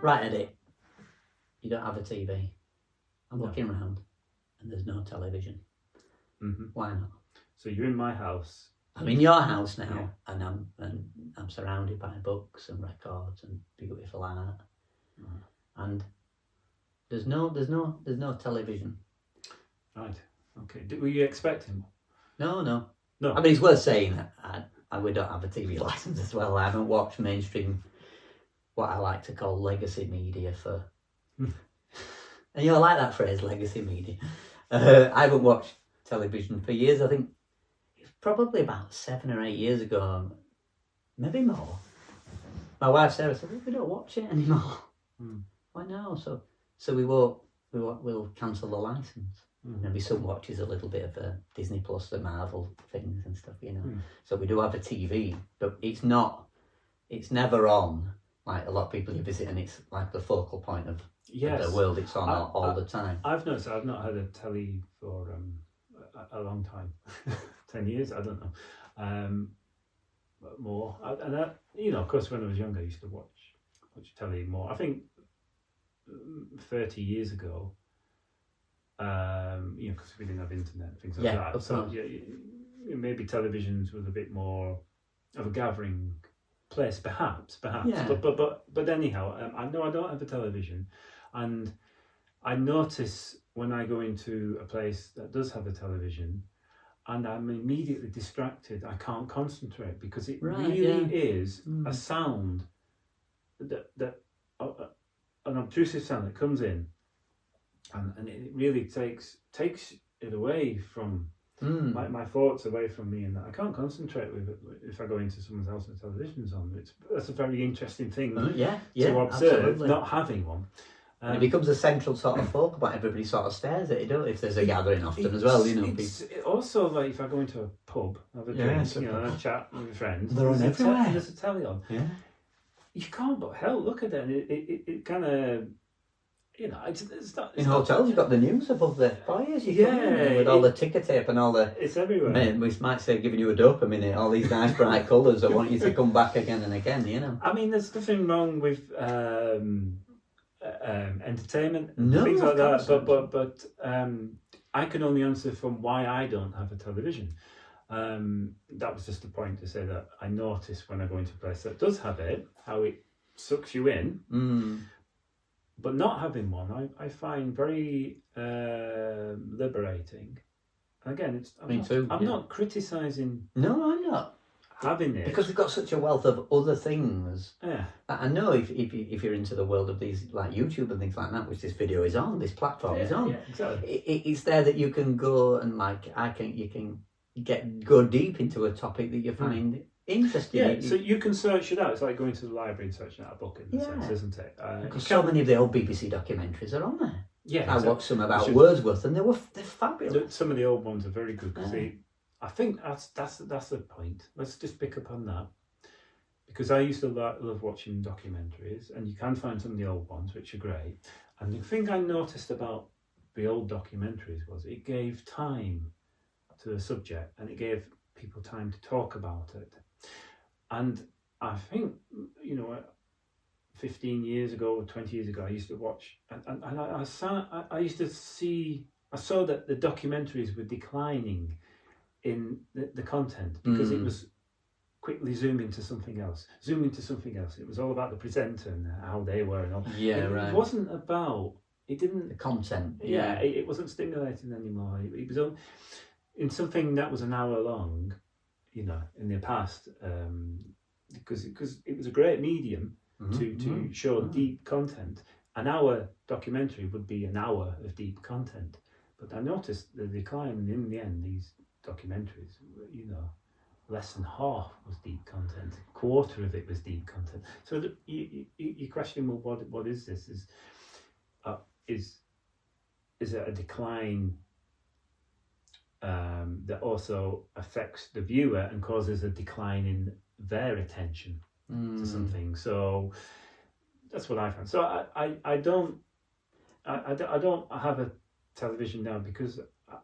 right at it, you don't have a TV. I'm looking around, and there's no television. Mm-hmm. Why not? So you're in my house. I'm in your house now, and I'm surrounded by books and records and beautiful art, and there's no television. Right. Okay. Were you expecting? No. No. I mean, it's worth saying that we don't have a TV license as well. I haven't watched mainstream, what I like to call legacy media for. And I like that phrase, legacy media. I haven't watched television for years. I think it's probably about 7 or 8 years ago, maybe more. My wife Sarah said, "We don't watch it anymore." Why no? So we'll cancel the license. Maybe some watches a little bit of Disney Plus, the Marvel things and stuff, So we do have a TV, but it's never on. Like a lot of people you visit, and it's like the focal point of the world. It's on all the time. I've noticed I've not had a telly for a long time, 10 years. I don't know, more. Of course, when I was younger, I used to watch telly more. I think 30 years ago. Because we didn't have internet and things like that. So maybe televisions was a bit more of a gathering place, perhaps. Yeah. But anyhow, I know I don't have a television, and I notice when I go into a place that does have a television, and I'm immediately distracted. I can't concentrate because it is a sound that an obtrusive sound that comes in. And it really takes it away from my thoughts away from me, and I can't concentrate with it if I go into someone's house and the television's on. That's a very interesting thing to observe, absolutely. Not having one. It becomes a central sort of focal point. Everybody sort of stares at it, don't it? If there's a gathering often as well, It's also like if I go into a pub, have a drink, a chat with friends. They're on everywhere. There's a telly on. Yeah. You can't but look at it. It kind of. It's not. In hotels, you've got the news above the foyers. With all the ticker tape and all the. It's everywhere. We might say giving you a dopamine, all these nice bright colours that want you to come back again and again. I mean, there's nothing wrong with entertainment, no, things like that. But I can only answer from why I don't have a television. That was just a point to say that I notice when I go into a place that does have it, how it sucks you in. But not having one, I find very liberating. Again, I'm not criticising. No, I'm not having it because we've got such a wealth of other things. Yeah, I know if you're into the world of these like YouTube and things like that, which this video is on, this platform is on. Yeah, exactly. It's there that you can go and go deep into a topic that you find. Interesting. Yeah, so you can search it out. It's like going to the library and searching out a book in a sense, isn't it? Because so many of the old BBC documentaries are on there. Yeah, I watched some about Wordsworth, and they're fabulous. Some of the old ones are very good because I think that's the point. Let's just pick up on that, because I used to love watching documentaries, and you can find some of the old ones which are great. And the thing I noticed about the old documentaries was it gave time to the subject, and it gave people time to talk about it. And I think, 15 years ago, 20 years ago, I used to watch, and I saw that the documentaries were declining in the content because it was quickly zoom into something else. It was all about the presenter and how they were and all. It wasn't about, the content. It wasn't stimulating anymore. It was all, in something that was an hour long, in the past, because it was a great medium to show deep content. An hour documentary would be an hour of deep content. But I noticed the decline, and in the end, these documentaries, less than half was deep content. A quarter of it was deep content. So you question, well, what is this? Is it a decline that also affects the viewer and causes a decline in their attention to something? So that's what I found. So I don't have a television now because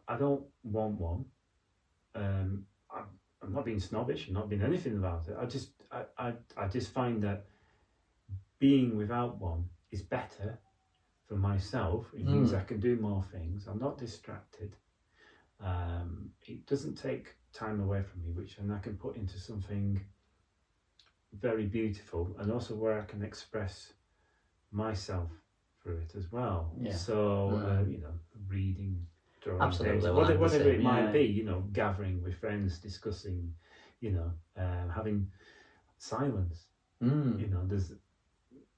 I don't want one. I'm not being snobbish. I'm not being anything about it. I just find that being without one is better for myself. It means I can do more things. I'm not distracted. It doesn't take time away from me, which then I can put into something very beautiful, and also where I can express myself through it as well. Yeah. So, reading, drawing, absolutely, whatever it might be, gathering with friends, discussing, having silence. There's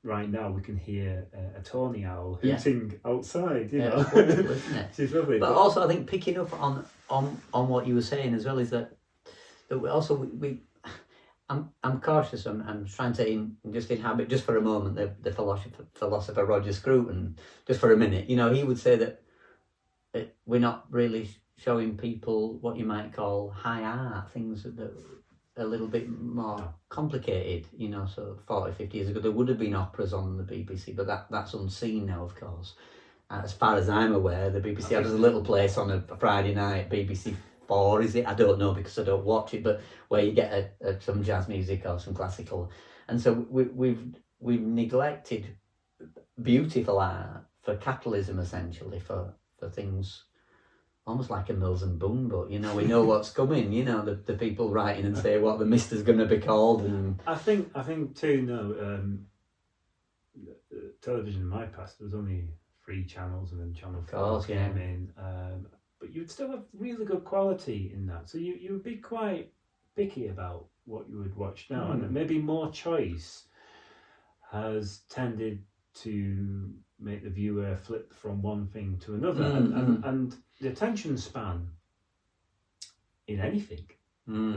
right now we can hear a tawny owl hooting outside. It's wonderful, isn't it? It's lovely. But also, I think picking up on what you were saying as well is that I'm cautious. I'm trying to inhabit just for a moment the philosopher Roger Scruton, just for a minute. He would say that we're not really showing people what you might call high art, things that are a little bit more complicated. So 40, 50 years ago there would have been operas on the BBC, but that's unseen now, of course. As far as I'm aware, the BBC has a little place on a Friday night, BBC 4, is it? I don't know because I don't watch it, but where you get some jazz music or some classical. And so we've neglected beautiful art for capitalism, essentially, for things almost like a Mills and Boon book. We know what's coming, the people writing and say what the mister's going to be called. And I think too, television in my past, there was only 3 channels, and then Channel 4 came in. But you'd still have really good quality in that. So you would be quite picky about what you would watch now. And maybe more choice has tended to make the viewer flip from one thing to another. And the attention span in anything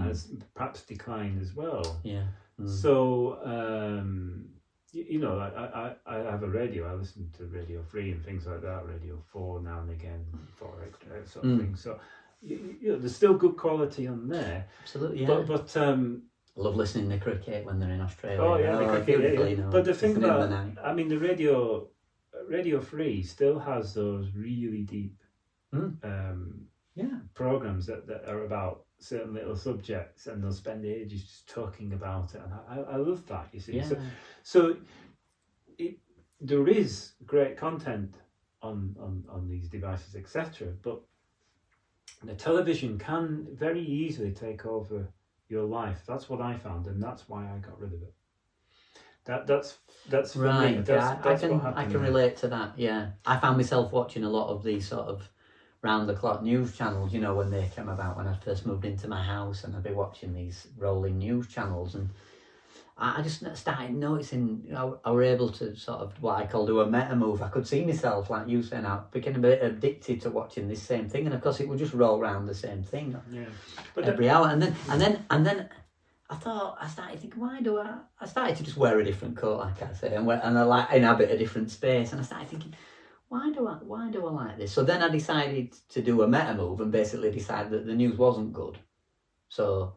has perhaps declined as well. Yeah. So, I have a radio. I listen to Radio 3 and things like that, Radio 4 now and again, 4X sort of thing. So, there's still good quality on there. Absolutely, yeah. But I love listening to cricket when they're in Australia. Oh, yeah, the cricket, yeah. But the thing about, the Radio 3 still has those really deep programs that are about certain little subjects, and they'll spend ages just talking about it, and I love that, you see. Yeah. So there is great content on these devices, etc., but the television can very easily take over your life. That's what I found, and that's why I got rid of it. That's for right. me. I can relate to that. Yeah, I found myself watching a lot of these sort of round-the-clock news channels, when they came about when I first moved into my house, and I'd be watching these rolling news channels, and I just started noticing I were able to sort of what I call do a meta move. I could see myself, like you saying, I became a bit addicted to watching this same thing, and of course it would just roll around the same thing every hour, and then I started thinking, why do I started to just wear a different coat, like I say, and I like inhabit a different space, and I started thinking, why do I like this? So then I decided to do a meta move and basically decide that the news wasn't good. So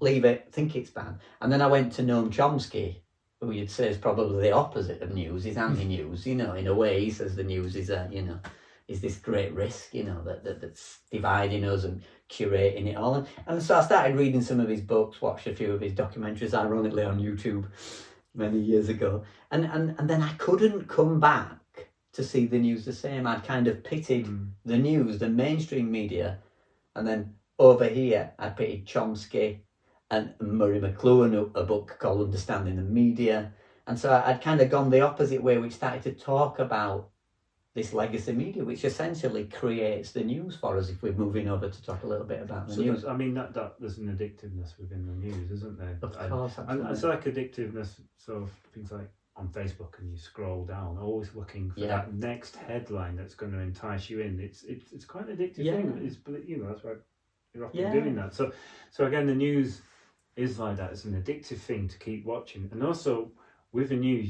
leave it, think it's bad. And then I went to Noam Chomsky, who you'd say is probably the opposite of news. He's anti-news, in a way. He says the news is is this great risk, that's dividing us and curating it all. And so I started reading some of his books, watched a few of his documentaries, ironically, on YouTube many years ago. And then I couldn't come back to see the news the same. I'd kind of pitted the news, the mainstream media, and then over here I pitted Chomsky and Murray Mcluhan, a book called Understanding the Media. And so I'd kind of gone the opposite way, which started to talk about this legacy media, which essentially creates the news for us, if we're moving over to talk a little bit about the news. There's an addictiveness within the news, isn't there? Of course, absolutely. And it's like addictiveness, so things like on Facebook, and you scroll down, always looking for that next headline that's going to entice you in. It's quite an addictive thing. That's why you're often doing that. So again, the news is like that. It's an addictive thing to keep watching. And also with the news,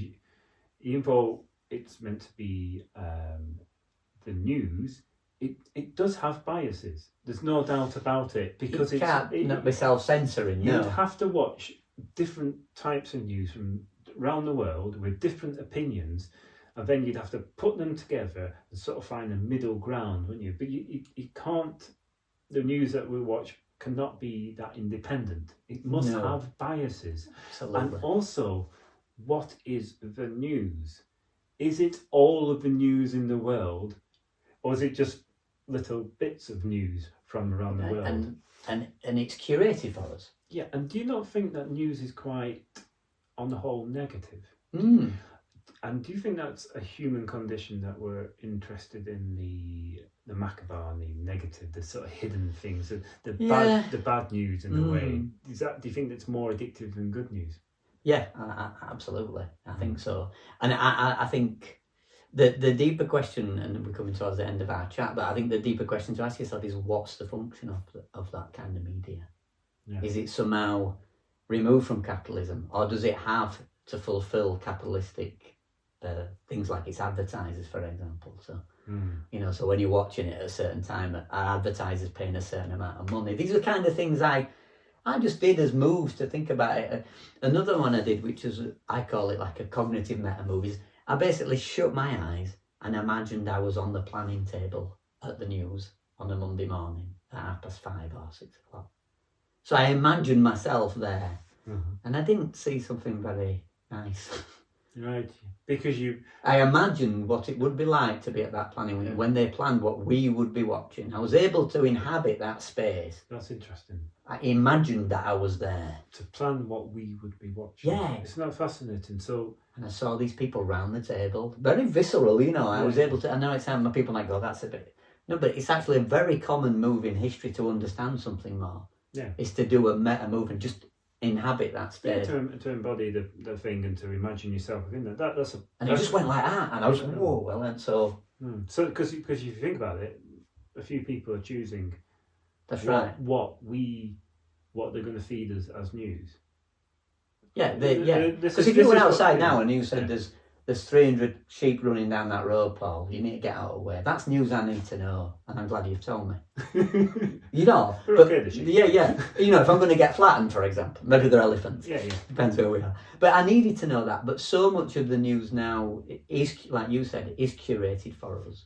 even though it's meant to be the news, it does have biases. There's no doubt about it, because it can't not be self-censoring. You'd have to watch different types of news from around the world with different opinions, and then you'd have to put them together and sort of find a middle ground, wouldn't you? But you can't. The news that we watch cannot be that independent. It must have biases. Absolutely. And also, what is the news? is it all of the news in the world, or is it just little bits of news from around the world? And it's curated for us. Yeah, and do you not think that news is quite, on the whole, negative? And do you think that's a human condition, that we're interested in the macabre, the negative, the sort of hidden things, the bad news in a way? Do you think that's more addictive than good news? Yeah, absolutely. I think so. And I think the deeper question, and we're coming towards the end of our chat, but I think the deeper question to ask yourself is, what's the function of that kind of media? Yeah. Is it somehow removed from capitalism, or does it have to fulfill capitalistic things like its advertisers, for example? So, so when you're watching it at a certain time, are advertisers paying a certain amount of money? These are the kind of things I just did as moves to think about it. Another one I did, which is, I call it like a cognitive meta move, is I basically shut my eyes and imagined I was on the planning table at the news on a Monday morning at 5:30 or 6 o'clock. So I imagined myself there, and I didn't see something very nice. Right, because I imagined what it would be like to be at that planning meeting when they planned what we would be watching. I was able to inhabit that space. That's interesting. I imagined that I was there. To plan what we would be watching. Yeah. Isn't that fascinating? And I saw these people round the table. Very visceral, I was able to... I know it sounds... People might go, that's a bit... No, but it's actually a very common move in history to understand something more. Yeah. It's to do a meta move and just inhabit that space. Yeah, to embody the thing and to imagine yourself within that. And it just went like that. And I was, whoa, well, and so... So, because if you think about it, a few people are choosing... That's right. What they're going to feed us as news. Yeah, because if you went outside now and you said there's 300 sheep running down that road, Paul, you need to get out of the way. That's news I need to know, and I'm glad you've told me. They're but, okay, the sheep. Yeah. If I'm going to get flattened, for example, maybe they're elephants. Yeah. Depends where we are. But I needed to know that. But so much of the news now is, like you said, is curated for us.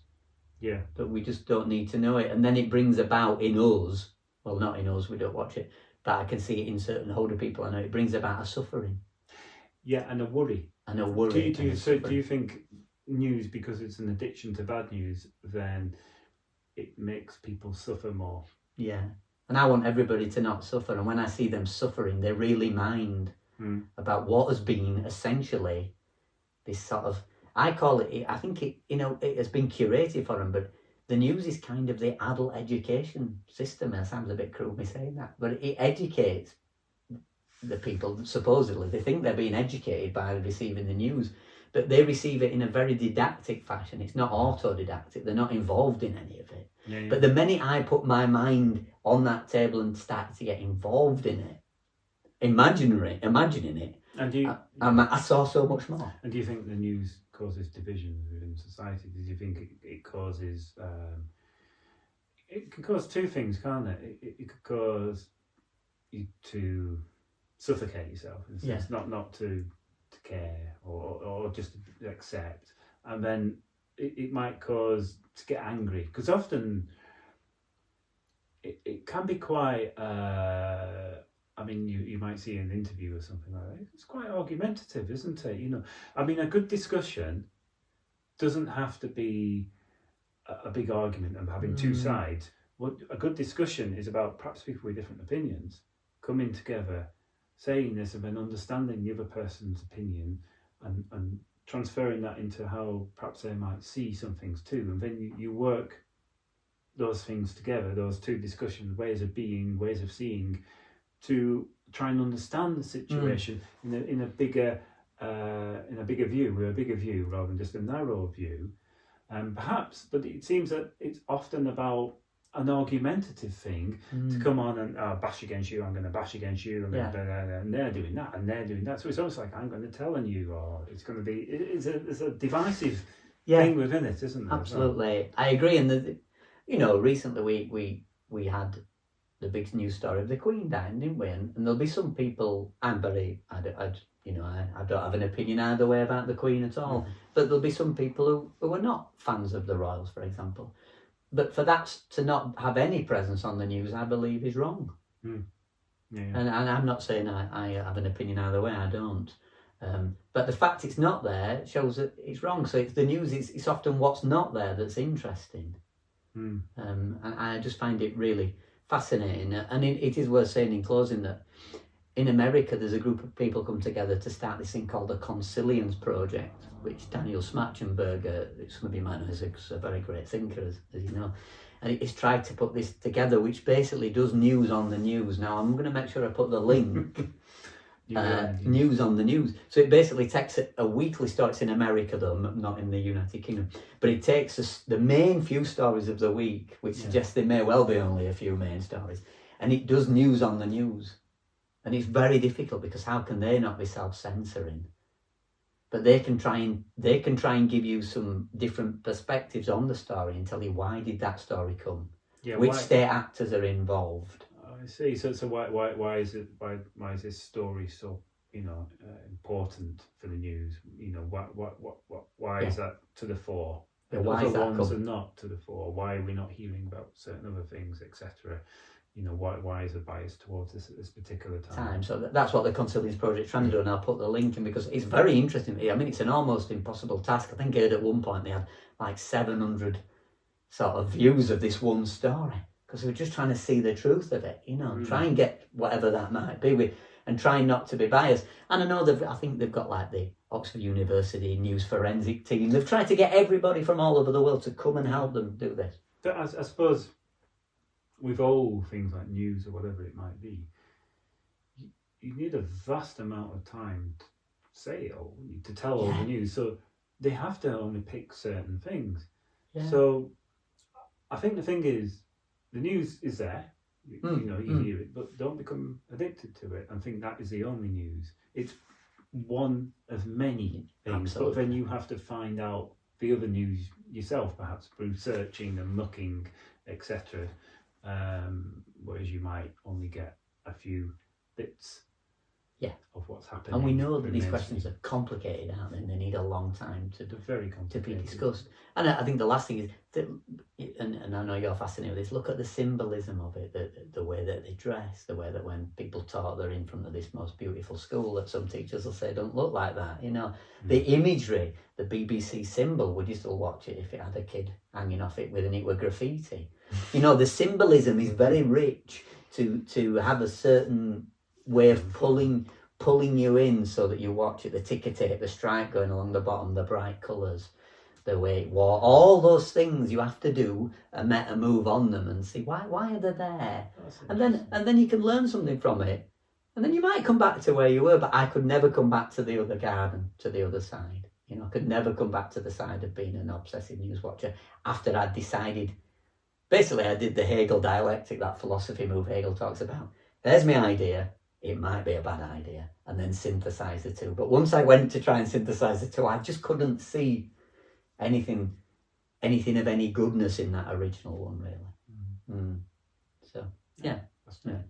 Yeah. But we just don't need to know it, and then it brings about in us. Well, not in us. We don't watch it. But I can see it in certain older people. I know it brings about a suffering. Yeah, and a worry. Do you think news, because it's an addiction to bad news, then it makes people suffer more? Yeah. And I want everybody to not suffer. And when I see them suffering, they really mind about what has been essentially this sort of... I call it... I think it has been curated for them, but... The news is kind of the adult education system. It sounds a bit cruel me saying that, but it educates the people, supposedly. They think they're being educated by receiving the news, but they receive it in a very didactic fashion. It's not autodidactic. They're not involved in any of it. Yeah. But the minute I put my mind on that table and start to get involved in it, imagining it, and I saw so much more. And do you think the news causes division within society? Do you think it causes... it can cause two things, can't it? It could cause you to suffocate yourself, in a sense, not to care or just to accept. And then it might cause to get angry, because often it can be quite... you might see an interview or something like that. It's quite argumentative, isn't it? A good discussion doesn't have to be a big argument and having two sides. What a good discussion is about, perhaps people with different opinions coming together, saying this and then understanding the other person's opinion and transferring that into how perhaps they might see some things too. And then you work those things together, those two discussions, ways of being, ways of seeing, to try and understand the situation in a bigger view, with a bigger view rather than just a narrow view. Perhaps, but it seems that it's often about an argumentative thing to come on and bash against you. I'm going to bash against you, and they're doing that, and they're doing that. So it's almost like I'm going to tell on you, or it's going to be. It's a divisive thing within it, isn't there? Absolutely, I agree. And recently we had the big news story of the Queen dying, didn't we? And there'll be some people. I don't have an opinion either way about the Queen at all. But there'll be some people who are not fans of the royals, for example. But for that to not have any presence on the news, I believe is wrong. And I'm not saying I have an opinion either way. I don't. But the fact it's not there shows that it's wrong. So it's the news, it's often what's not there that's interesting. And I just find it really fascinating. And it is worth saying in closing that in America, there's a group of people come together to start this thing called the Consilience project, which Daniel Schmachtenberger, some of you might know, is a very great thinker, as you know. And he's tried to put this together, which basically does news on the news. Now, I'm going to make sure I put the link. News on the news. So it basically takes a weekly story. It's in America, though, not in the United Kingdom. But it takes the main few stories of the week, which suggests there may well be only a few main stories. And it does news on the news. And it's very difficult because how can they not be self-censoring? But they can try and give you some different perspectives on the story and tell you why did that story come? Yeah, which state actors are involved? I see. So why is this story so important for the news? Why is that to the fore? Yeah, why is that ones are not to the fore? Why are we not hearing about certain other things, etc.? Why is a bias towards this at this particular time? So that's what the Consilience project is trying to do, and I'll put the link in because it's very interesting. I mean, it's an almost impossible task. I think I heard at one point they had like 700 sort of views of this one story because they were just trying to see the truth of it, try and get whatever that might be and trying not to be biased. And I know I think they've got like the Oxford University News Forensic team. They've tried to get everybody from all over the world to come and help them do this. But I suppose with all things like news or whatever it might be, you need a vast amount of time to say it all, to tell all the news. So they have to only pick certain things. Yeah. So I think the thing is, the news is there, you hear it, but don't become addicted to it and think that is the only news. It's one of many things, Absolutely. But then you have to find out the other news yourself, perhaps through searching and looking, etc. Whereas you might only get a few bits of what's happening. And we know that these questions are complicated, aren't they? And they need a long time to be discussed. And I think the last thing is, and I know you're fascinated with this, look at the symbolism of it, the way that they dress, the way that when people talk, they're in front of this most beautiful school that some teachers will say, don't look like that. The imagery, the BBC symbol, would you still watch it if it had a kid hanging off it and it were graffiti? The symbolism is very rich to have a certain way of pulling you in so that you watch it, the ticker tape, the stripe going along the bottom, the bright colours, the way it wore, all those things you have to do a meta move on them and see why are they there, and then you can learn something from it, and then you might come back to where you were. But I could never come back to the other garden, to the other side. I could never come back to the side of being an obsessive news watcher after I'd decided. Basically, I did the Hegel dialectic, that philosophy move Hegel talks about. There's my idea. It might be a bad idea, and then synthesize the two. But once I went to try and synthesize the two, I just couldn't see anything of any goodness in that original one, really. So, yeah. Fascinating.